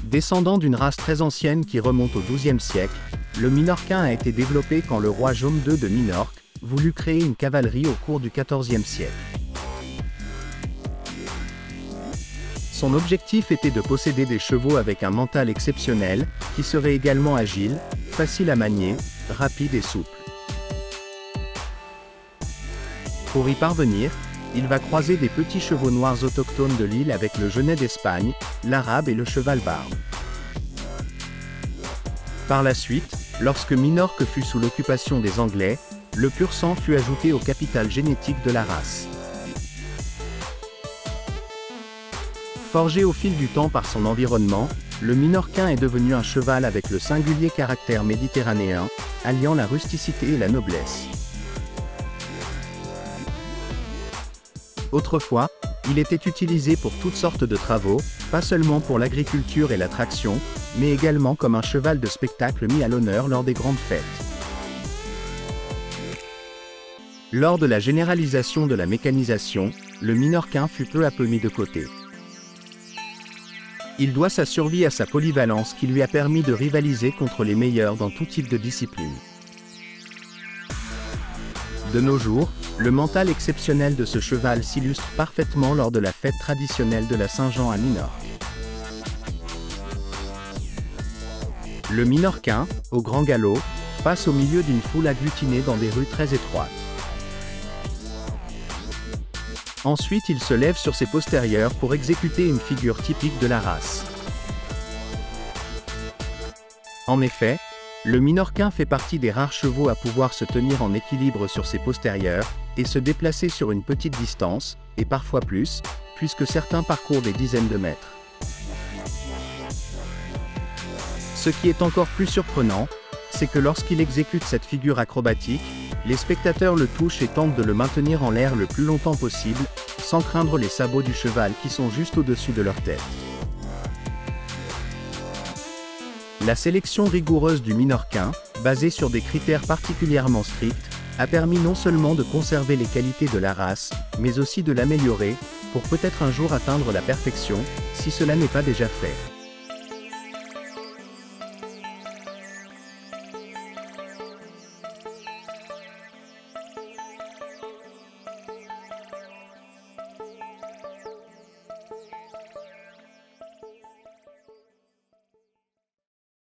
Descendant d'une race très ancienne qui remonte au XIIe siècle, le Minorquin a été développé quand le roi Jaume II de Minorque voulut créer une cavalerie au cours du XIVe siècle. Son objectif était de posséder des chevaux avec un mental exceptionnel, qui seraient également agiles, faciles à manier, rapides et souples. Pour y parvenir, il va croiser des petits chevaux noirs autochtones de l'île avec le genet d'Espagne, l'arabe et le cheval barbe. Par la suite, lorsque Minorque fut sous l'occupation des Anglais, le pur sang fut ajouté au capital génétique de la race. Forgé au fil du temps par son environnement, le Minorquin est devenu un cheval avec le singulier caractère méditerranéen, alliant la rusticité et la noblesse. Autrefois, il était utilisé pour toutes sortes de travaux, pas seulement pour l'agriculture et la traction, mais également comme un cheval de spectacle mis à l'honneur lors des grandes fêtes. Lors de la généralisation de la mécanisation, le Minorquin fut peu à peu mis de côté. Il doit sa survie à sa polyvalence qui lui a permis de rivaliser contre les meilleurs dans tout type de discipline. De nos jours, le mental exceptionnel de ce cheval s'illustre parfaitement lors de la fête traditionnelle de la Saint-Jean à Minorque. Le Minorquin, au grand galop, passe au milieu d'une foule agglutinée dans des rues très étroites. Ensuite il se lève sur ses postérieurs pour exécuter une figure typique de la race. En effet, le Minorquin fait partie des rares chevaux à pouvoir se tenir en équilibre sur ses postérieurs, et se déplacer sur une petite distance, et parfois plus, puisque certains parcourent des dizaines de mètres. Ce qui est encore plus surprenant, c'est que lorsqu'il exécute cette figure acrobatique, les spectateurs le touchent et tentent de le maintenir en l'air le plus longtemps possible, sans craindre les sabots du cheval qui sont juste au-dessus de leur tête. La sélection rigoureuse du Minorquin, basée sur des critères particulièrement stricts, a permis non seulement de conserver les qualités de la race, mais aussi de l'améliorer, pour peut-être un jour atteindre la perfection, si cela n'est pas déjà fait.